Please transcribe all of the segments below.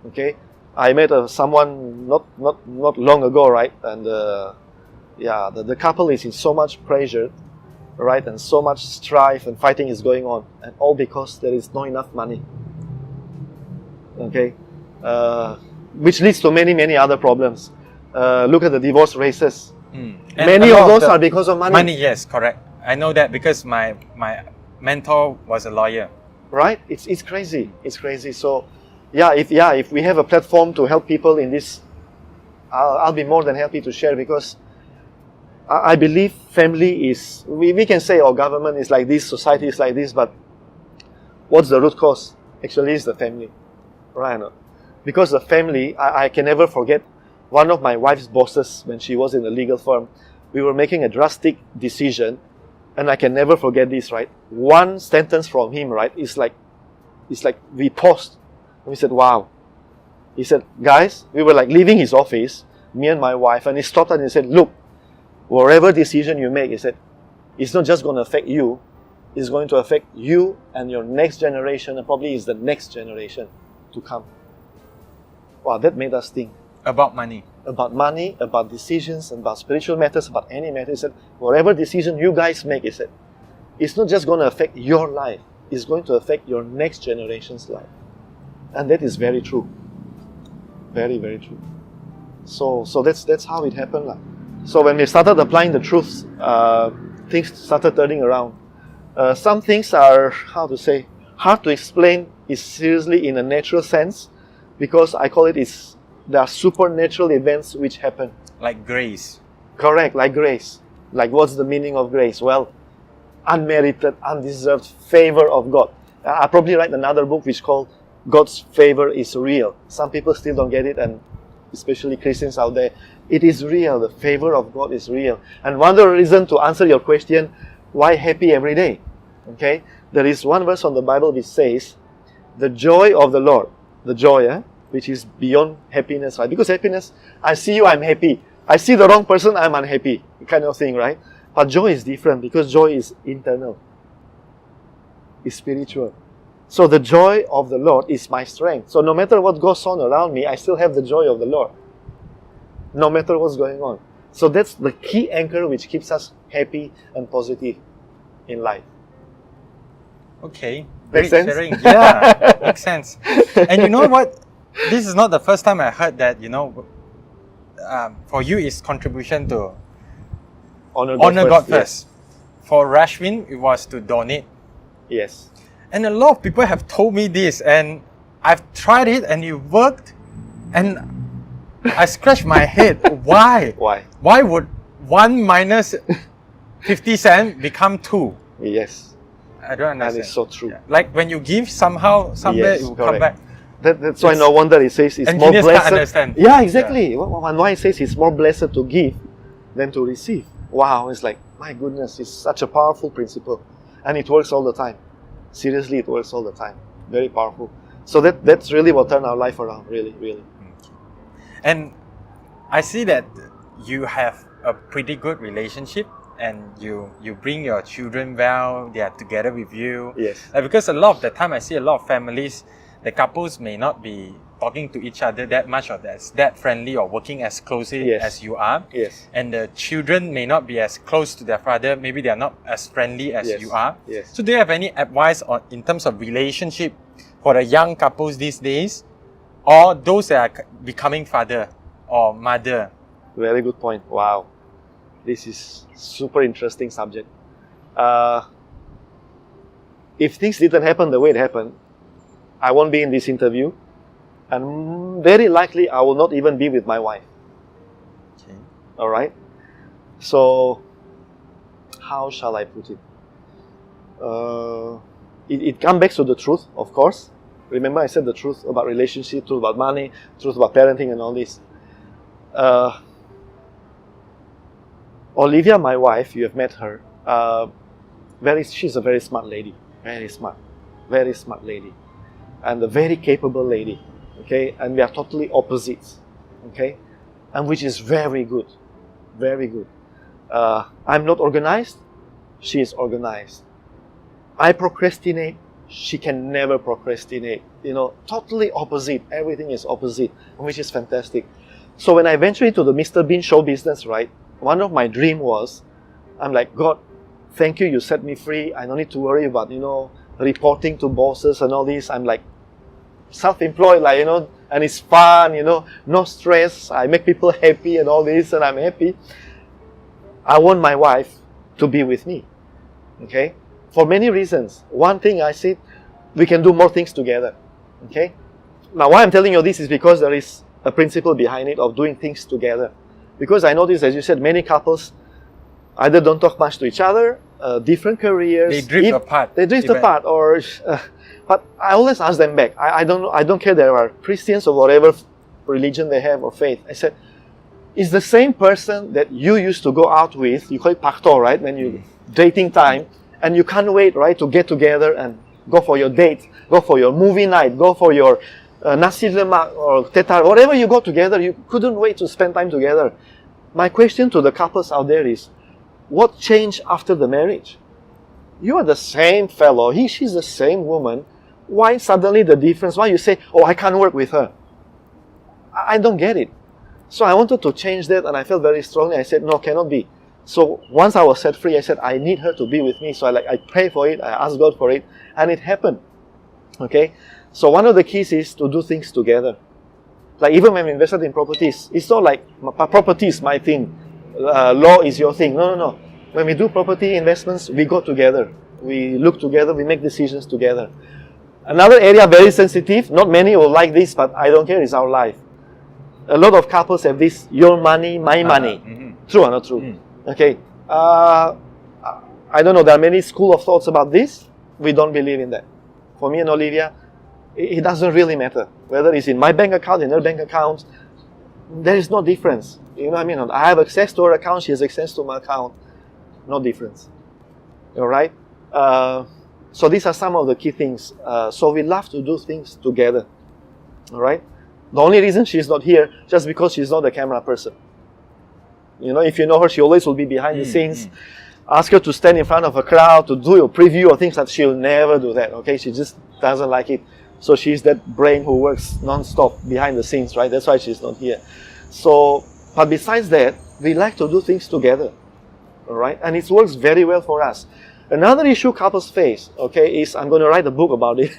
Okay, I met someone not long ago, right? And the couple is in so much pressure, right? And so much strife and fighting is going on, and all because there is not enough money. Okay, which leads to many other problems. Look at the divorce races. Many of those are because of money. Money, yes, correct. I know that because my mentor was a lawyer. Right? It's crazy. It's crazy. So, if we have a platform to help people in this, I'll be more than happy to share, because I believe family is, we can say our government is like this, society is like this, but what's the root cause? Actually, it's the family. Right? Because the family, I can never forget one of my wife's bosses when she was in a legal firm. We were making a drastic decision, and I can never forget this, right? One sentence from him, right, it's like we paused. And we said, wow. He said, guys, we were like leaving his office, me and my wife, and he stopped and he said, look, whatever decision you make, he said, it's not just going to affect you, it's going to affect you and your next generation, and probably is the next generation to come. Wow, that made us think. About money, about decisions, about spiritual matters, about any matter. He said, whatever decision you guys make, he said, it's not just going to affect your life, it's going to affect your next generation's life. And that is very true. Very, very true. So that's how it happened. So when we started applying the truths, things started turning around. Some things are, hard to explain is seriously in a natural sense, because I call it there are supernatural events which happen. Like grace. Correct, like grace. Like, what's the meaning of grace? Well, unmerited, undeserved favor of God. I'll probably write another book which is called God's Favor is Real. Some people still don't get it, and especially Christians out there. It is real. The favor of God is real. And one of the reasons to answer your question, why happy every day? Okay? There is one verse on the Bible which says, the joy of the Lord. The joy, which is beyond happiness, right? Because happiness, I see you, I'm happy. I see the wrong person, I'm unhappy. Kind of thing, right? But joy is different, because joy is internal. It's spiritual. So the joy of the Lord is my strength. So no matter what goes on around me, I still have the joy of the Lord. No matter what's going on. So that's the key anchor which keeps us happy and positive in life. Okay. Makes sense? Sharing. Yeah, makes sense. And you know what? This is not the first time I heard that, for you it's contribution to honor God first. Yes. For Rashwin, it was to donate. Yes. And a lot of people have told me this, and I've tried it and it worked, and I scratched my head. Why? Why? Why would 1 minus 50 cents become 2? Yes. I don't understand. That is so true. Yeah. Like when you give somewhere it will come back. That's why no wonder it says it's more engineers blessed. can't understand. Yeah, exactly. Yeah. And why it says it's more blessed to give than to receive. Wow, it's like, my goodness, it's such a powerful principle. And it works all the time. Seriously, it works all the time. Very powerful. So that's really what turned our life around, really, really. And I see that you have a pretty good relationship, and you bring your children well, they are together with you. Yes. Because a lot of the time I see a lot of families, the couples may not be talking to each other that much, or that friendly, or working as closely as you are. Yes. And the children may not be as close to their father, maybe they are not as friendly as you are. Yes. So do you have any advice in terms of relationship for the young couples these days, or those that are becoming father or mother? Very good point. Wow. This is super interesting subject. If things didn't happen the way it happened, I won't be in this interview, and very likely I will not even be with my wife. Okay. All right. So, how shall I put it? It comes back to the truth, of course. Remember, I said the truth about relationship, truth about money, truth about parenting, and all this. Olivia, my wife, you have met her. She's a very smart lady. Very smart lady, and a very capable lady. Okay, and we are totally opposites. Okay, and which is very good, very good. I'm not organized. She is organized. I procrastinate. she can never procrastinate. Totally opposite. Everything is opposite, which is fantastic. So when I ventured into the Mr. Bean show business, right, one of my dream was, I'm like, God, thank you, you set me free. I don't need to worry about, reporting to bosses and all this. I'm like self-employed, and it's fun, no stress. I make people happy and all this, and I'm happy. I want my wife to be with me, okay? For many reasons. One thing I said, we can do more things together, okay? Now, why I'm telling you this is because there is a principle behind it of doing things together. Because I noticed, as you said, many couples either don't talk much to each other, different careers. They drift apart. They drift apart, or but I always ask them back. I don't care they are Christians or whatever religion they have or faith. I said, is the same person that you used to go out with, you call it pakto, right? When you dating time, and you can't wait, right, to get together and go for your date, go for your movie night, go for your nasi lemak or tetar, whatever you go together, you couldn't wait to spend time together. My question to the couples out there is, what changed after the marriage? You are the same fellow, she's the same woman. Why suddenly the difference? Why you say, oh, I can't work with her? I don't get it. So I wanted to change that, and I felt very strongly. I said, no, cannot be. So once I was set free, I said, I need her to be with me. So I pray for it, I asked God for it, and it happened. Okay? So one of the keys is to do things together. Like even when we invested in properties, it's not like property is my thing, law is your thing. No. When we do property investments, we go together. We look together, we make decisions together. Another area very sensitive, not many will like this, but I don't care, is our life. A lot of couples have this, your money, my money. True or not true? Okay. I don't know, there are many school of thoughts about this. We don't believe in that. For me and Olivia, it doesn't really matter. Whether it's in my bank account, in her bank account, there is no difference. You know what I mean? I have access to her account, she has access to my account. No difference. Alright? So these are some of the key things. So we love to do things together. Alright? The only reason she's not here, just because she's not a camera person. If you know her, she always will be behind the scenes. Ask her to stand in front of a crowd, to do a preview or things like that. She'll never do that, okay? She just doesn't like it. So she's that brain who works non-stop behind the scenes, right? That's why she's not here. So, but besides that, we like to do things together, alright? And it works very well for us. Another issue couples face, okay, is I'm going to write a book about it.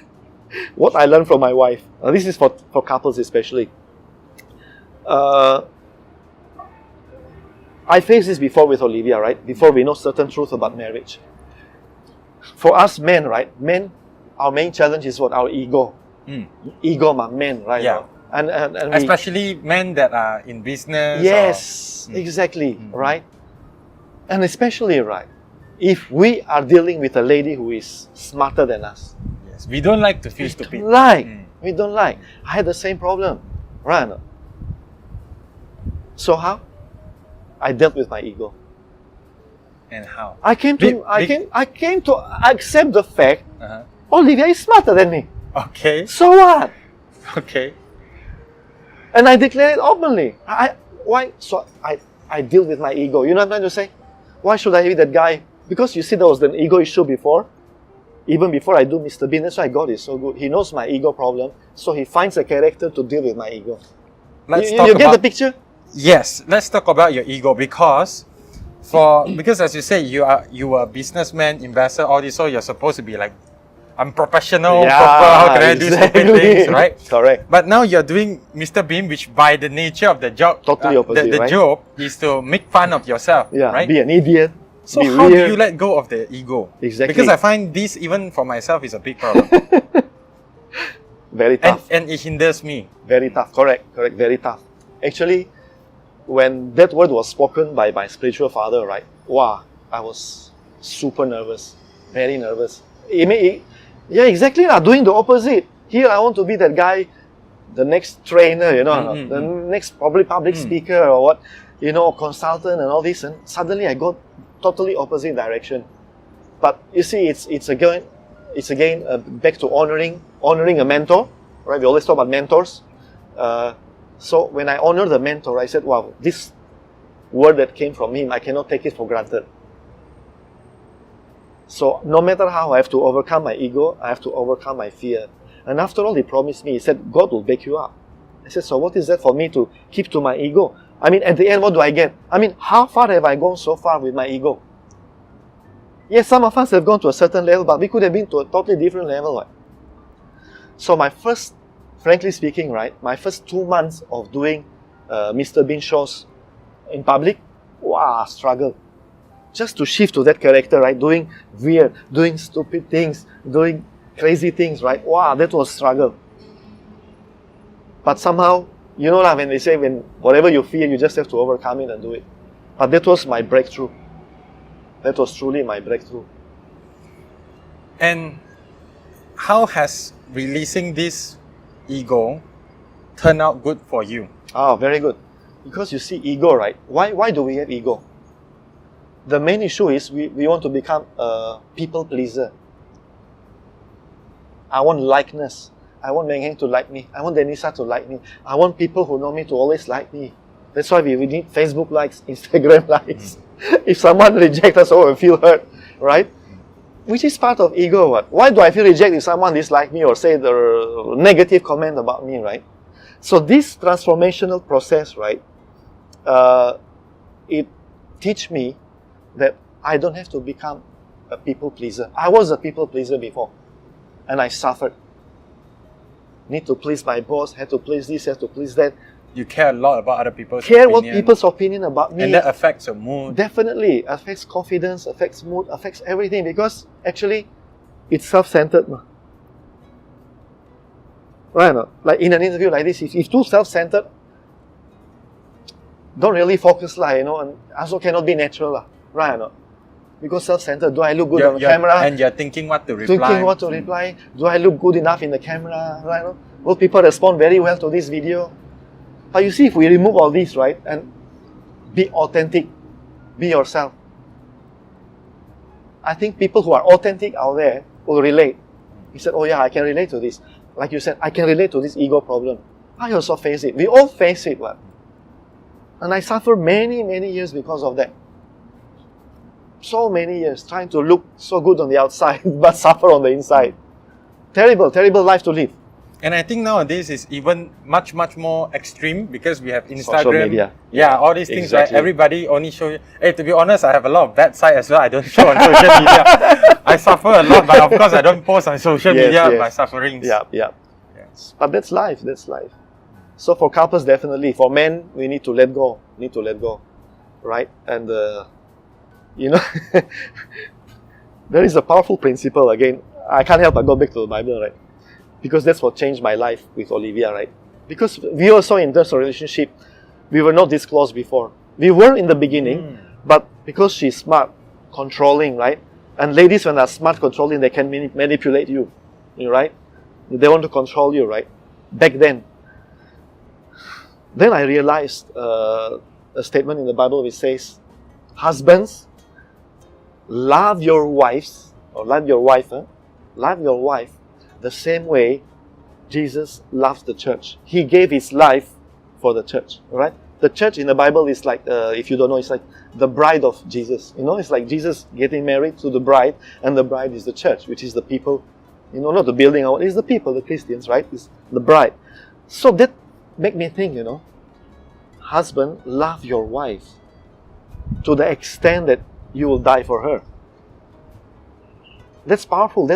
What I learned from my wife. Now, this is for couples especially. I faced this before with Olivia, right? Before we know certain truth about marriage. For us men, right? Men, our main challenge is what? Our ego. Ego, men, right? Yeah. And especially men that are in business. Yes, exactly, right? And especially, right, if we are dealing with a lady who is smarter than us. Yes, we don't like to feel stupid. We don't like. I had the same problem, right? So how? I dealt with my ego. And how? I came to accept the fact Olivia is smarter than me. Okay. So what? Okay. And I declare it openly. Why? So I deal with my ego. You know what I'm trying to say? Why should I be that guy? Because you see, there was an ego issue before. Even before I do Mr. Bean, that's why God is so good. He knows my ego problem, so He finds a character to deal with my ego. You get the picture? Yes, let's talk about your ego because as you say, you are a businessman, investor, all this, so you're supposed to be like, I'm professional, proper, how can I do stupid things, right? Correct. But now you're doing Mr. Bean, which by the nature of the job, totally opposite, the right? job is to make fun of yourself, right? Be an idiot. So how do you let go of the ego? Exactly. Because I find this, even for myself, is a big problem. Very tough. And it hinders me. Very tough. Correct. Very tough. Actually, when that word was spoken by my spiritual father, right? Wow, I was super nervous. Very nervous. Yeah, exactly. Doing the opposite. Here, I want to be that guy, the next trainer, the next probably public speaker or what, consultant and all this. And suddenly I got totally opposite direction. But you see, it's again back to honoring a mentor, right? We always talk about mentors. So when I honor the mentor, I said, wow, this word that came from him, I cannot take it for granted. So no matter how I have to overcome my ego, I have to overcome my fear. And after all, he promised me, he said, God will back you up. I said, so what is that for me to keep to my ego? I mean, at the end, what do I get? I mean, how far have I gone so far with my ego? Yes, some of us have gone to a certain level, but we could have been to a totally different level. Right? So my first, frankly speaking, right, my first 2 months of doing Mr. Bean shows in public, wow, struggle. Just to shift to that character, right, doing weird, doing stupid things, doing crazy things, right, wow, that was struggle. But somehow, you know, when they say, when whatever you fear, you just have to overcome it and do it. But that was my breakthrough. That was truly my breakthrough. And how has releasing this ego turned out good for you? Oh, very good. Because you see, ego, right? Why do we have ego? The main issue is we want to become a people pleaser. I want likeness. I want Meng Heng to like me. I want Denisa to like me. I want people who know me to always like me. That's why we need Facebook likes, Instagram likes. If someone rejects us, oh, we feel hurt, right? Which is part of ego. What? Why do I feel rejected if someone dislikes me or say the negative comment about me, right? So this transformational process, right, it teach me that I don't have to become a people pleaser. I was a people pleaser before, and I suffered. Need to please my boss, had to please this, had to please that. You care a lot about other people's Care opinion. what people's opinion about me. And that affects your mood. Definitely. Affects confidence, affects mood, affects everything, because actually it's self-centered. Right or not? Like in an interview like this, if too self-centered, don't really focus, and also cannot be natural. Right or not? Because self-centered, do I look good on the camera? And you're thinking what to reply. Thinking what to reply. Do I look good enough in the camera? Right? No? Will people respond very well to this video? But you see, if we remove all this, right, and be authentic, be yourself, I think people who are authentic out there will relate. He said, oh yeah, I can relate to this. Like you said, I can relate to this ego problem. I also face it. We all face it. What? And I suffered many, many years because of that. So many years trying to look so good on the outside, but suffer on the inside. Terrible, terrible life to live. And I think nowadays is even much, much more extreme because we have Instagram. Social media. Yeah, all these things, Exactly. right? Everybody only show you. Hey, to be honest, I have a lot of bad side as well. I don't show on social media. I suffer a lot, but of course I don't post on social media my sufferings. Yeah. Yes. But that's life, So for couples, definitely. For men, we need to let go. Right? And, there is a powerful principle. Again, I can't help but go back to the Bible, right? Because that's what changed my life with Olivia, right? Because we also in terms of relationship, we were not this close before. We were in the beginning, but because she's smart, controlling, right? And ladies, when they're smart, controlling, they can manipulate you, right? They want to control you, right? Back then I realized a statement in the Bible which says, husbands, love your wives, or love your wife the same way Jesus loves the church. He gave his life for the church, right? The church in the Bible is like, if you don't know, it's like the bride of Jesus. It's like Jesus getting married to the bride, and the bride is the church, which is the people, not the building, it's the people, the Christians, right? It's the bride. So that made me think, husband, love your wife to the extent that you will die for her. That's powerful.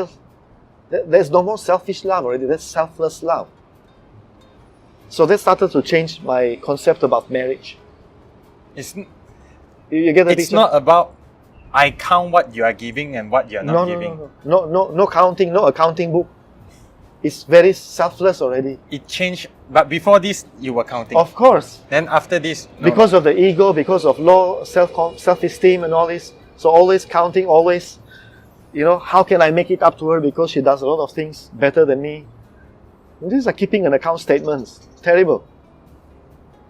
There's no more selfish love already. That's selfless love. So that started to change my concept about marriage. You get the It's picture? not about I count what you are giving and what you are not giving. No counting, no accounting book. It's very selfless already. It changed, but before this, you were counting. Of course. Then after this, no. Because of the ego, because of low self-esteem and all this. So always counting, always, how can I make it up to her because she does a lot of things better than me? These are keeping an account statements. Terrible.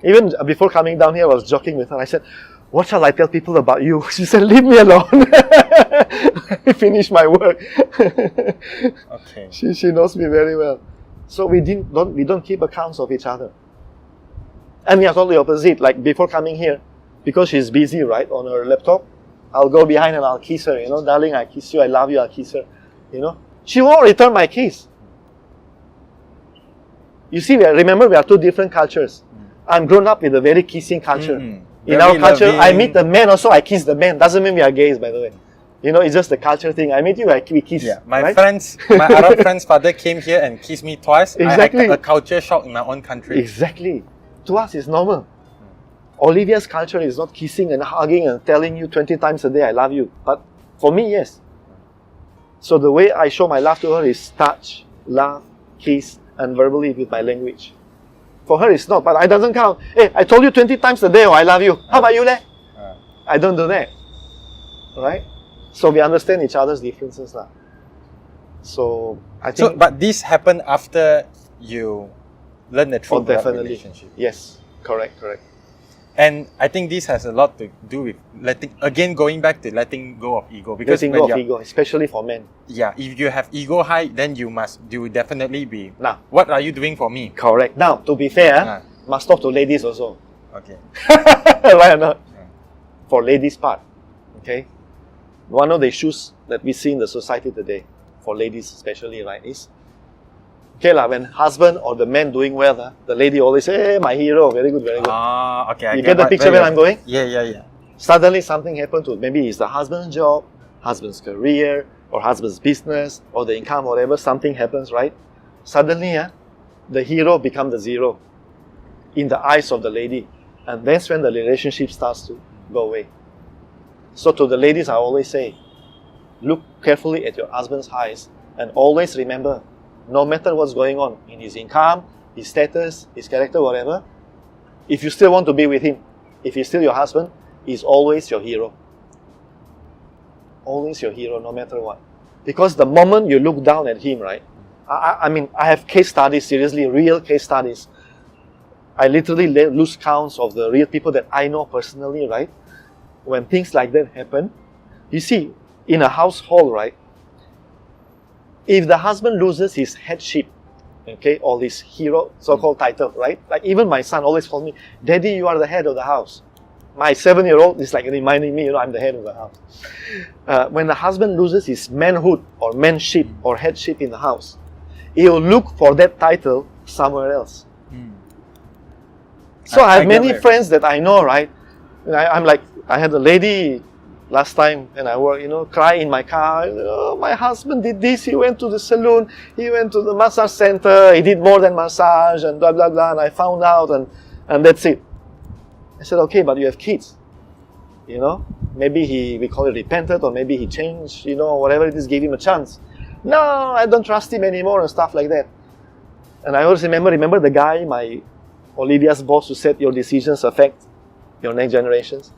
Even before coming down here, I was joking with her. I said, what shall I tell people about you? She said, leave me alone. I finished my work. Okay. She knows me very well. So we don't keep accounts of each other. And we are totally opposite. Like before coming here, because she's busy, right, on her laptop, I'll go behind and I'll kiss her, darling, I kiss you, I love you, I'll kiss her, She won't return my kiss. You see, remember, we are two different cultures. I'm grown up with a very kissing culture. In our culture, I meet the man also, I kiss the man. Doesn't mean we are gays, by the way. It's just a culture thing. I meet you, we kiss. Yeah, my right? my Arab friend's father came here and kissed me twice. Exactly. I had a culture shock in my own country. Exactly. To us, it's normal. Olivia's culture is not kissing and hugging and telling you 20 times a day, I love you. But for me, yes. So the way I show my love to her is touch, love, kiss, and verbally with my language. For her, it's not, but it doesn't count. Hey, I told you 20 times a day, I love you. How about you, leh? I don't do that. Right? So we understand each other's differences. So I think... But this happened after you learned the truth about relationship. Yes, correct. And I think this has a lot to do with going back to letting go of ego. Because letting go of ego, especially for men. Yeah, if you have ego high, then you will definitely be, now, what are you doing for me? Correct. Now, to be fair, must talk to ladies also. Okay. Right or not? For ladies' part, okay? One of the issues that we see in the society today, for ladies especially, right, is when husband or the man doing well, the lady always say, hey, my hero, very good, very good. Okay. You get the picture where I'm going? Yeah. Suddenly something happened to, maybe it's the husband's job, husband's career, or husband's business, or the income, whatever, something happens, right? Suddenly, the hero becomes the zero in the eyes of the lady. And that's when the relationship starts to go away. So to the ladies, I always say, look carefully at your husband's eyes and always remember, no matter what's going on in his income, his status, his character, whatever, if you still want to be with him, if he's still your husband, he's always your hero. Always your hero, no matter what. Because the moment you look down at him, right? I mean, I have case studies, seriously, real case studies. I literally lose counts of the real people that I know personally, right? When things like that happen, you see, in a household, right? If the husband loses his headship, okay, or his hero, so-called title, right? Like even my son always calls me, Daddy, you are the head of the house. My 7-year-old is like reminding me, I'm the head of the house. When the husband loses his manhood or manship or headship in the house, he'll look for that title somewhere else. So I have many friends that I know, right? I'm like, I had a lady last time when I work, cry in my car. My husband did this. He went to the salon. He went to the massage center. He did more than massage and blah, blah, blah. And I found out and that's it. I said, okay, but you have kids. Maybe we call it repented or maybe he changed, whatever it is, give him a chance. No, I don't trust him anymore and stuff like that. And I always remember the guy, Olivia's boss, who said your decisions affect your next generations.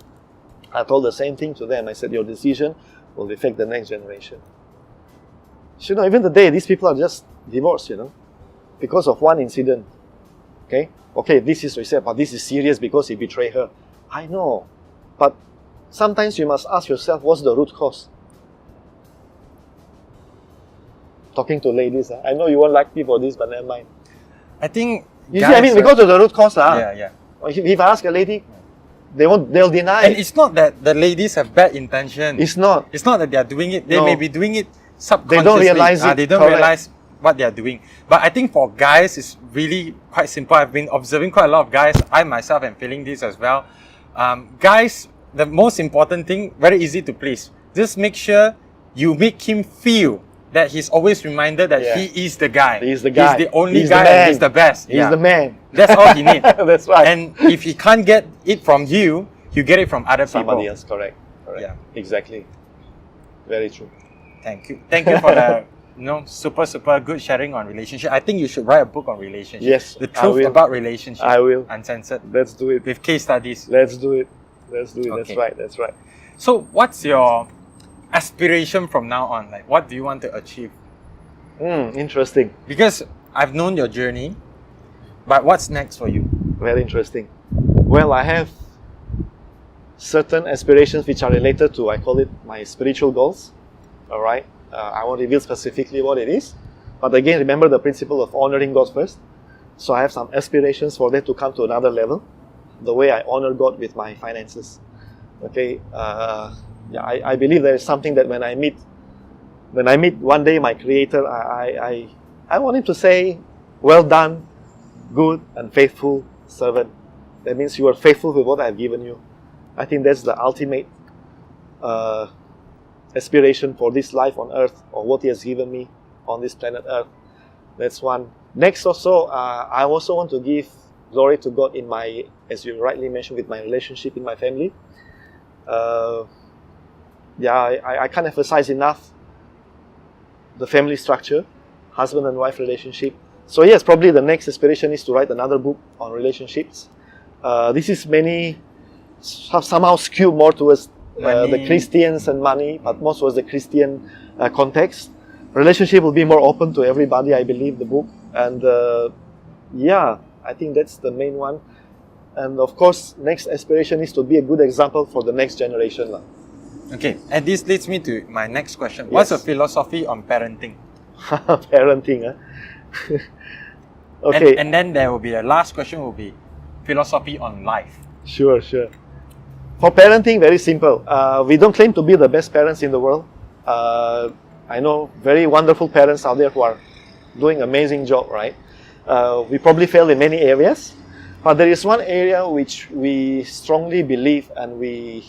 I told the same thing to them. I said, your decision will affect the next generation. So, even today, these people are just divorced, because of one incident. Okay, this is what he said, but this is serious because he betrayed her. I know, but sometimes you must ask yourself, what's the root cause? Talking to ladies, I know you won't like me for this, but never mind. I think... You see, we go to the root cause. Yeah. If I ask a lady, they'll deny. And it's not that the ladies have bad intention. It's not. It's not that they are doing it. They may be doing it subconsciously. They don't realize it. They don't realize what they are doing. But I think for guys, it's really quite simple. I've been observing quite a lot of guys. I myself am feeling this as well. Guys, the most important thing, very easy to please. Just make sure you make him feel that he's always reminded that he is the guy. He's the guy. He's the only guy and he's the best. He's the man. That's all he needs. That's right. And if he can't get it from you get it from other Somebody people. else, correct. Yeah. Exactly. Very true. Thank you for the super good sharing on relationship. I think you should write a book on relationship. Yes, the truth about relationship. I will. Uncensored. Let's do it. With case studies. Let's do it. Okay. That's right. So what's your aspiration from now on? Like, what do you want to achieve? Interesting. Because I've known your journey, but what's next for you? Very interesting. Well, I have certain aspirations which are related to, I call it my spiritual goals. All right. I won't reveal specifically what it is. But again, remember the principle of honoring God first. So I have some aspirations for that to come to another level. The way I honor God with my finances. Okay. Yeah, I believe there is something that when I meet one day my Creator, I want Him to say, "Well done, good and faithful servant." That means you are faithful with what I have given you. I think that's the ultimate aspiration for this life on earth, or what He has given me on this planet Earth. That's one. Next also, I also want to give glory to God in my, as you rightly mentioned, with my relationship in my family. I can't emphasize enough the family structure, husband and wife relationship. So yes, probably the next aspiration is to write another book on relationships. This is somehow skewed more towards the Christians and money, but more towards the Christian context. Relationship will be more open to everybody, I believe, the book. And I think that's the main one. And of course, next aspiration is to be a good example for the next generation. Okay, and this leads me to my next question. What's your philosophy on parenting? Parenting, Okay. And then there will be the last question will be philosophy on life. Sure. For parenting, very simple. We don't claim to be the best parents in the world. I know very wonderful parents out there who are doing amazing job, right? We probably fail in many areas, but there is one area which we strongly believe, and we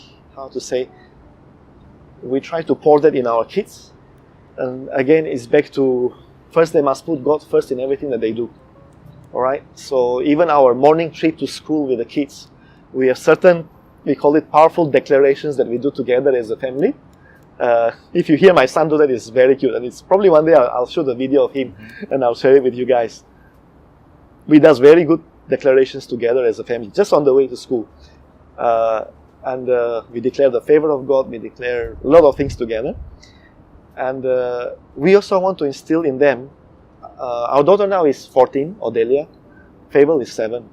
try to pour that in our kids. And again, it's back to, first they must put God first in everything that they do. Alright? So even our morning trip to school with the kids, we have certain, we call it powerful declarations that we do together as a family. If you hear my son do that, it's very cute. And it's probably one day I'll show the video of him and I'll share it with you guys. We does very good declarations together as a family, just on the way to school. And we declare the favor of God, we declare a lot of things together. And we also want to instill in them, our daughter now is 14, Odelia. Fable is 7.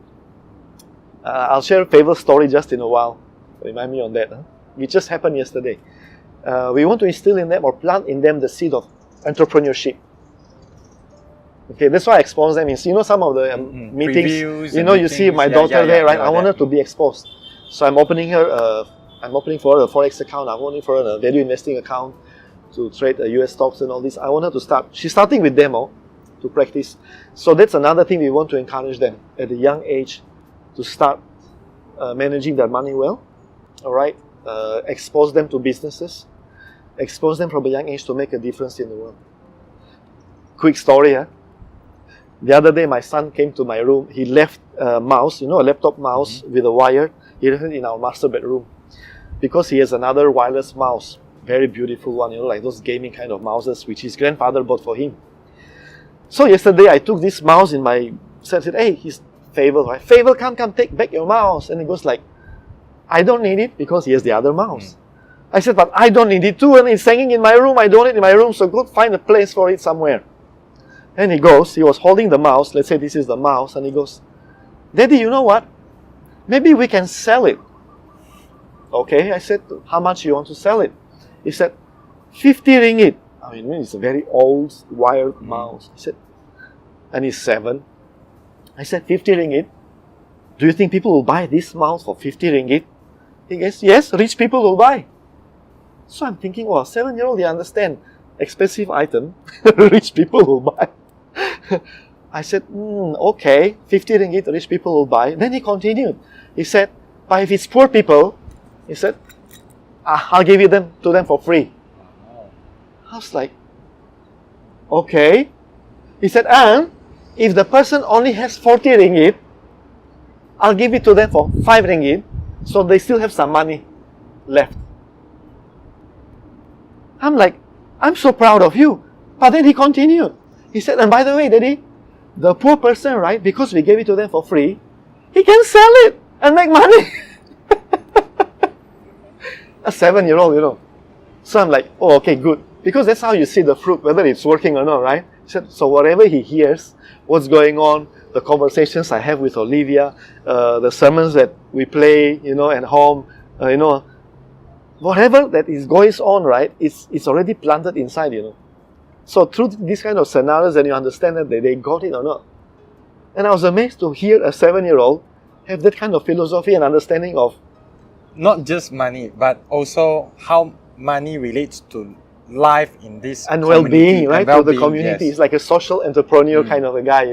I'll share Fable's story just in a while. Remind me on that. It just happened yesterday. We want to instill in them or plant in them the seed of entrepreneurship. Okay, that's why I expose them. Some of the meetings, you see my daughter there, right? I want her to be exposed. So I'm opening for her a Forex account. I'm opening for her a value investing account to trade US stocks and all this. I want her to start. She's starting with demo to practice. So that's another thing we want to encourage them at a young age to start managing their money well. All right, expose them to businesses, expose them from a young age to make a difference in the world. Quick story, The other day, my son came to my room. He left a mouse, a laptop mouse with a wire. He left it in our master bedroom because he has another wireless mouse, very beautiful one, like those gaming kind of mouses, which his grandfather bought for him. So yesterday, I took this mouse in my set. Said, "Hey, he's Fable, right? Fable, come, take back your mouse." And he goes like, "I don't need it," because he has the other mouse. I said, "But I don't need it too, and it's hanging in my room. I don't need it in my room, so go find a place for it somewhere." And he was holding the mouse. Let's say this is the mouse, and he goes, "Daddy, you know what? Maybe we can sell it." Okay, I said, "How much you want to sell it?" He said, 50 ringgit. I mean, it's a very old wired mouse. He said, and he's 7. I said, 50 ringgit? Do you think people will buy this mouse for 50 ringgit? He goes, "Yes, rich people will buy." So I'm thinking, 7-year-old, you understand, expensive item, rich people will buy. I said, okay, 50 ringgit, rich people will buy. Then he continued. He said, "But if it's poor people," he said, "I'll give it to them for free." I was like, okay. He said, "And if the person only has 40 ringgit, I'll give it to them for 5 ringgit, so they still have some money left." I'm like, "I'm so proud of you." But then he continued. He said, "And by the way, Daddy, the poor person, right, because we gave it to them for free, he can sell it and make money." A 7-year-old, So I'm like, "Oh, okay, good." Because that's how you see the fruit, whether it's working or not, right? He said, so whatever he hears, what's going on, the conversations I have with Olivia, the sermons that we play, at home, whatever that is going on, right, it's already planted inside, So through these kind of scenarios, then you understand that they got it or not. And I was amazed to hear a 7-year-old have that kind of philosophy and understanding of not just money, but also how money relates to life in this and community well-being, right? and To the well-being, community. yes. It's like a social entrepreneur kind of a guy,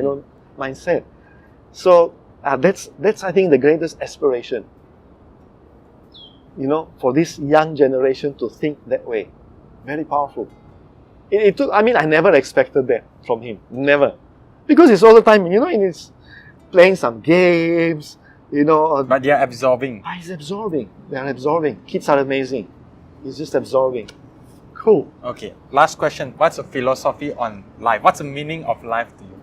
mindset. So that's I think the greatest aspiration. For this young generation to think that way. Very powerful. It took. I mean, I never expected that from him. Never, because he's all the time, and he's playing some games, But they are absorbing. He's absorbing. They are absorbing. Kids are amazing. He's just absorbing. Cool. Okay, last question. What's the philosophy on life? What's the meaning of life to you?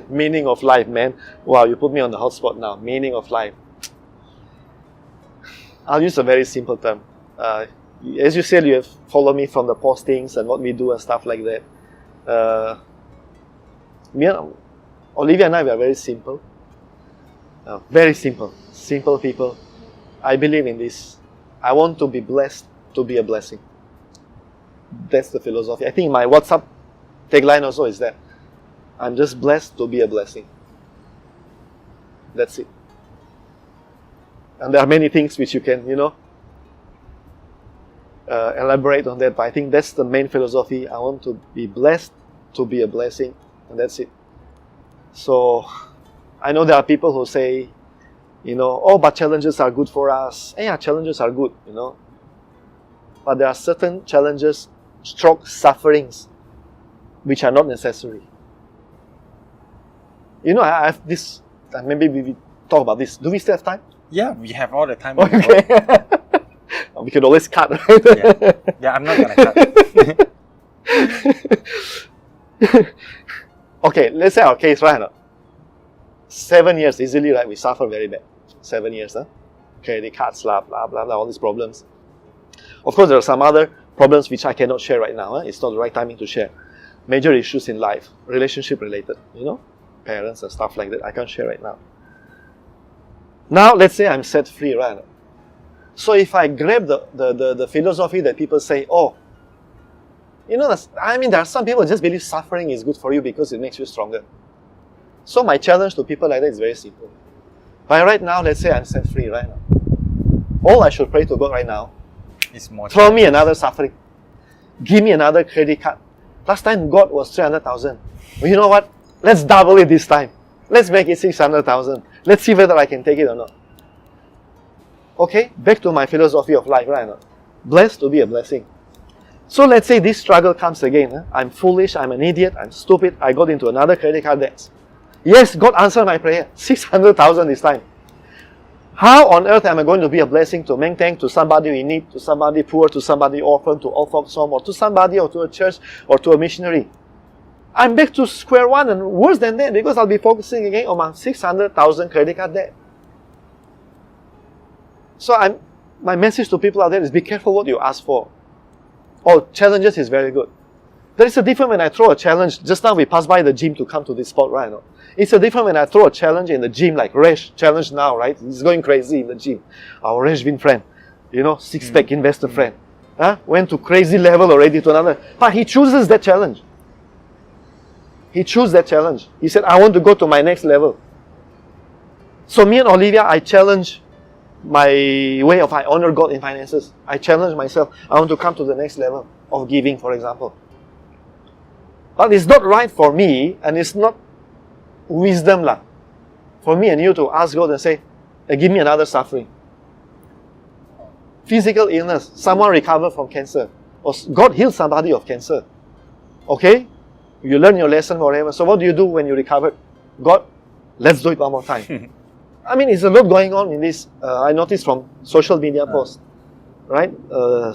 Meaning of life, man. Wow, you put me on the hot spot now. Meaning of life. I'll use a very simple term. As you said, you have followed me from the postings and what we do and stuff like that. Olivia and I, we are very simple. Very simple. Simple people. I believe in this. I want to be blessed to be a blessing. That's the philosophy. I think my WhatsApp tagline also is that. I'm just blessed to be a blessing. That's it. And there are many things which you can, elaborate on that. But I think that's the main philosophy. I want to be blessed to be a blessing. And that's it. So, I know there are people who say, but challenges are good for us. Yeah, challenges are good, But there are certain challenges, sufferings, which are not necessary. I have this, maybe we talk about this. Do we still have time? Yeah, we have all the time. Okay. We can always cut, right? Yeah, I'm not gonna cut. Okay, let's say our case, right? 7 years easily, right? We suffer very bad. 7 years, huh? Credit cards, blah, blah, blah, blah, all these problems. Of course, there are some other problems which I cannot share right now. It's not the right timing to share. Major issues in life, relationship related, parents and stuff like that. I can't share right now. Now, let's say I'm set free, right? So if I grab the philosophy that people say, there are some people who just believe suffering is good for you because it makes you stronger. So my challenge to people like that is very simple. But right now, let's say I'm set free right now. All I should pray to God right now, It's more throw me another suffering. Give me another credit card. Last time God was 300,000. Well, you know what? Let's double it this time. Let's make it 600,000. Let's see whether I can take it or not. Okay, back to my philosophy of life, right now. Blessed to be a blessing. So let's say this struggle comes again. I'm foolish, I'm an idiot, I'm stupid, I got into another credit card debt. Yes, God answered my prayer. 600,000 this time. How on earth am I going to be a blessing to maintain to somebody in need, to somebody poor, to somebody orphan, to old folks home, or to somebody, or to a church, or to a missionary? I'm back to square one and worse than that because I'll be focusing again on my 600,000 credit card debt. So my message to people out there is be careful what you ask for. Challenges is very good. There is a difference when I throw a challenge. Just now we passed by the gym to come to this spot, right? It's a different when I throw a challenge in the gym, like Resh challenge now, right? He's going crazy in the gym. Our Resh Bin friend, six-pack investor friend. Went to crazy level already to another. But he chooses that challenge. He chose that challenge. He said, I want to go to my next level. So me and Olivia, I challenge my way of I honor God in finances. I challenge myself. I want to come to the next level of giving, for example. But it's not right for me, and it's not wisdom for me and you to ask God and say, give me another suffering. Physical illness, someone recover from cancer, or God heal somebody of cancer. Okay? You learn your lesson, whatever. So what do you do when you recover? God, let's do it one more time. It's a lot going on in this. I noticed from social media posts, right?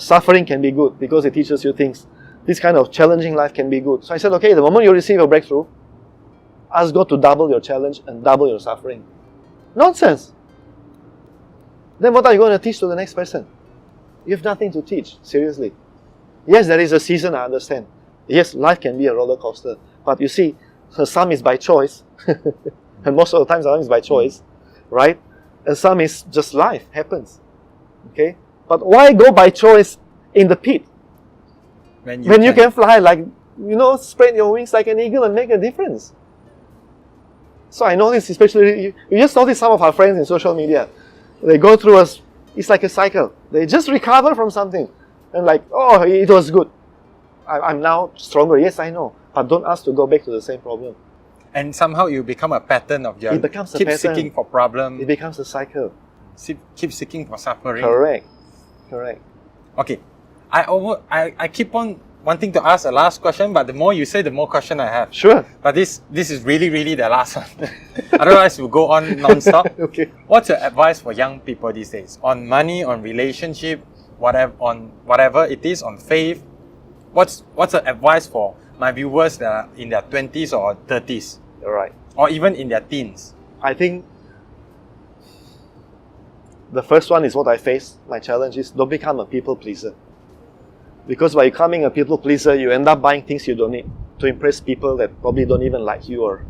Suffering can be good because it teaches you things. This kind of challenging life can be good. So I said, okay, the moment you receive a breakthrough, ask God to double your challenge and double your suffering. Nonsense. Then what are you going to teach to the next person? You have nothing to teach, seriously. Yes, there is a season, I understand. Yes, life can be a roller coaster. But you see, some is by choice. And most of the time, some is by choice. Right? And some is just life, happens. Okay? But why go by choice in the pit? When you can fly like, spread your wings like an eagle and make a difference. So I notice, especially, you just notice some of our friends in social media. They go through a It's like a cycle. They just recover from something. And like, oh, it was good. I'm now stronger. Yes, I know. But don't ask to go back to the same problem. And somehow you become a pattern of your... It becomes a keep pattern. seeking for problem. It becomes a cycle. Keep seeking for suffering. Correct. Okay. I keep on wanting to ask a last question, but the more you say, the more question I have. Sure. But this is really the last one. Otherwise, we'll go on non-stop. Okay. What's your advice for young people these days? On money, on relationship, whatever it is, on faith? What's the advice for my viewers that are in their 20s or 30s? Right. Or even in their teens? I think the first one is what I face. My challenge is don't become a people pleaser. Because by becoming a people pleaser, you end up buying things you don't need to impress people that probably don't even like you. Or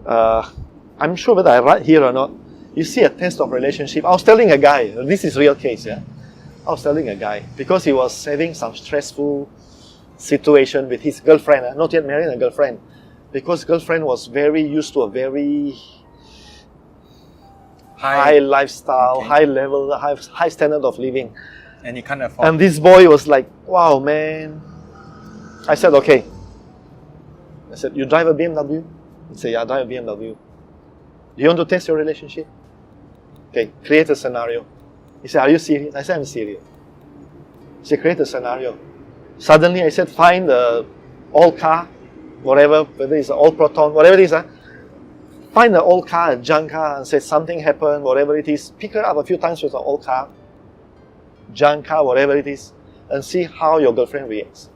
I'm sure whether I'm right here or not. You see a test of relationship. I was telling a guy, this is real case, yeah. I was telling a guy because he was having some stressful situation with his girlfriend, not yet married, a girlfriend. Because girlfriend was very used to a very high lifestyle, okay. high level, high standard of living. And you can't afford. And this boy was like, wow, man. I said, okay. I said, you drive a BMW? He said, yeah, I drive a BMW. Do you want to test your relationship? Okay, create a scenario. He said, are you serious? I said, I'm serious. He said, create a scenario. Suddenly I said, find the old car, whatever, whether it's an old Proton, whatever it is. Find the old car, a junk car, and say something happened, whatever it is. Pick her up a few times with an old car, junk car, whatever it is, and see how your girlfriend reacts.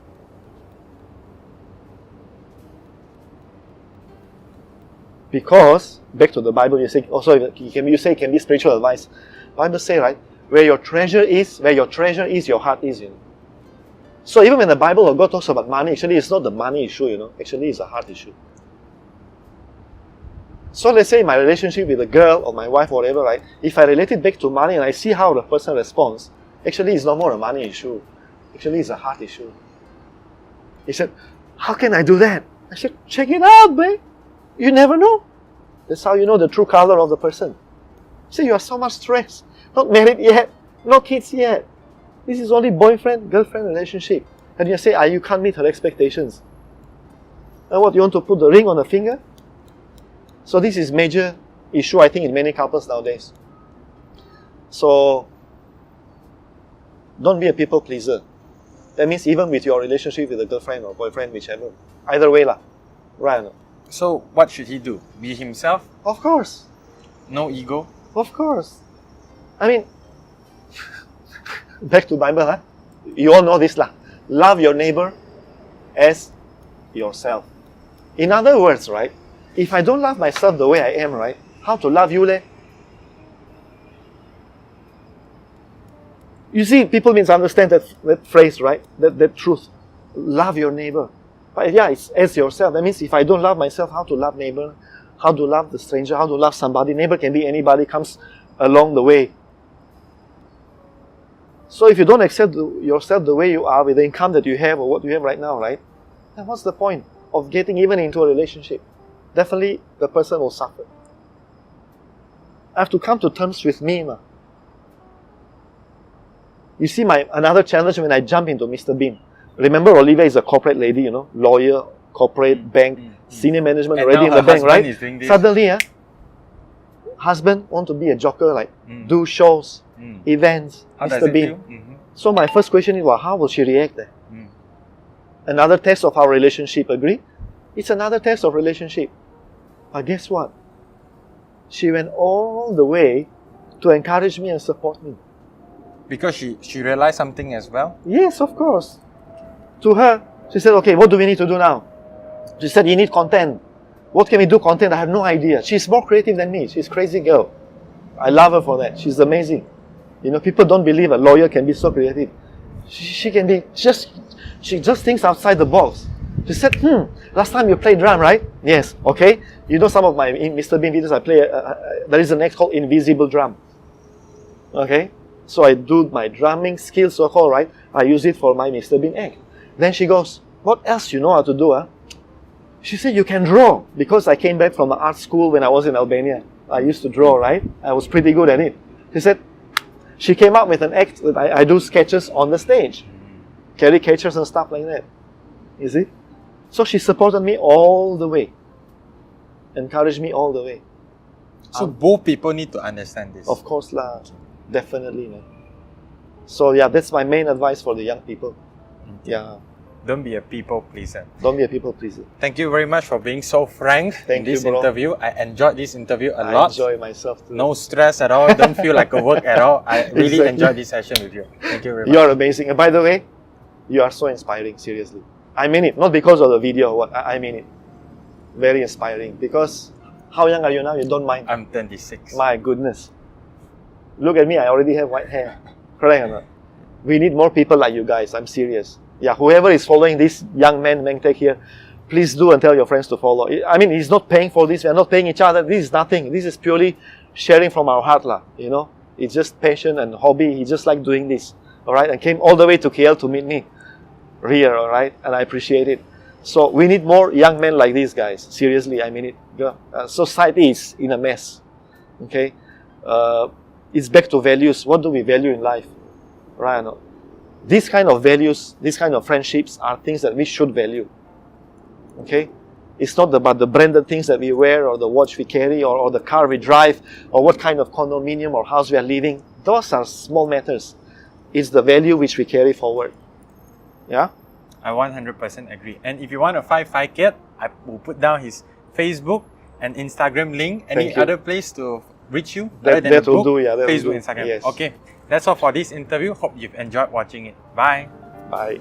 Because, back to the Bible, you say, it can be spiritual advice. Bible say, right, where your treasure is, your heart is, you know. So even when the Bible or God talks about money, actually it's not the money issue, you know. Actually it's a heart issue. So let's say my relationship with a girl or my wife or whatever, right, if I relate it back to money and I see how the person responds, actually it's no more a money issue. Actually it's a heart issue. He said, how can I do that? I said, check it out, babe. You never know. That's how you know the true color of the person. See, you are so much stressed. Not married yet. No kids yet. This is only boyfriend-girlfriend relationship. And you say, you can't meet her expectations. And what, you want to put the ring on the finger? So this is major issue, I think, in many couples nowadays. So, don't be a people pleaser. That means even with your relationship with a girlfriend or boyfriend, whichever. Either way lah. Right or not? So, what should he do? Be himself? Of course. No ego? Of course. I mean, back to Bible, huh? You all know this lah. Love your neighbor as yourself. In other words, right, if I don't love myself the way I am, right, how to love you leh? You see, people misunderstand that phrase, right? That truth. Love your neighbor. But yeah, it's as yourself. That means if I don't love myself, how to love neighbor? How to love the stranger? How to love somebody? Neighbor can be anybody, comes along the way. So if you don't accept yourself the way you are with the income that you have or what you have right now, right? Then what's the point of getting even into a relationship? Definitely the person will suffer. I have to come to terms with me. You see another challenge when I jump into Mr. Bean. Remember, Olivia is a corporate lady, you know, lawyer, corporate, bank, senior management, already in the bank, right? Suddenly, husband want to be a joker, like do shows, events, Mr. Bean. So my first question is, well, how will she react there? Another test of our relationship, agree? It's another test of relationship. But guess what? She went all the way to encourage me and support me. Because she realized something as well? Yes, of course. To her, she said, okay, what do we need to do now? She said, you need content. What can we do content? I have no idea. She's more creative than me. She's a crazy girl. I love her for that. She's amazing. You know, people don't believe a lawyer can be so creative. She can be, she just thinks outside the box. She said, last time you played drum, right? Yes, okay. You know some of my Mr. Bean videos, I play, there is an act called Invisible Drum. Okay? So I do my drumming skills, so-called, right? I use it for my Mr. Bean act. Then she goes, what else you know how to do, huh? She said, you can draw. Because I came back from an art school when I was in Albania. I used to draw, right? I was pretty good at it. She said, She came up with an act that I do sketches on the stage, caricatures and stuff like that. You see? So she supported me all the way, encouraged me all the way. So both people need to understand this. Of course lah, definitely. Man. So yeah, that's my main advice for the young people. Yeah. Don't be a people pleaser. Don't be a people pleaser. Thank you very much for being so frank in this interview. I enjoyed this interview a lot. I enjoy myself too. No stress at all. Don't feel like a work at all. I really enjoyed this session with you. Thank you very much. You're amazing. And by the way, you are so inspiring, seriously. I mean it. Not because of the video. What I mean it. Very inspiring. Because how young are you now? You don't mind? I'm 26. My goodness. Look at me. I already have white hair. Correct or not? We need more people like you guys. I'm serious. Yeah, whoever is following this young man, Mengtek here, please do and tell your friends to follow. I mean, he's not paying for this. We are not paying each other. This is nothing. This is purely sharing from our heart, lah. You know, it's just passion and hobby. He just like doing this, all right, and came all the way to KL to meet me here, all right, and I appreciate it. So we need more young men like these guys. Seriously, I mean it. Society is in a mess. Okay, it's back to values. What do we value in life, right? These kind of values, these kind of friendships are things that we should value. Okay? It's not about the branded things that we wear or the watch we carry or the car we drive or what kind of condominium or house we are living. Those are small matters. It's the value which we carry forward. Yeah? I 100% agree. And if you want to find Faiket, I will put down his Facebook and Instagram link. Any other place to reach you? That will do, yeah. Facebook, Instagram. Yes. Okay. That's all for this interview. Hope you've enjoyed watching it. Bye. Bye.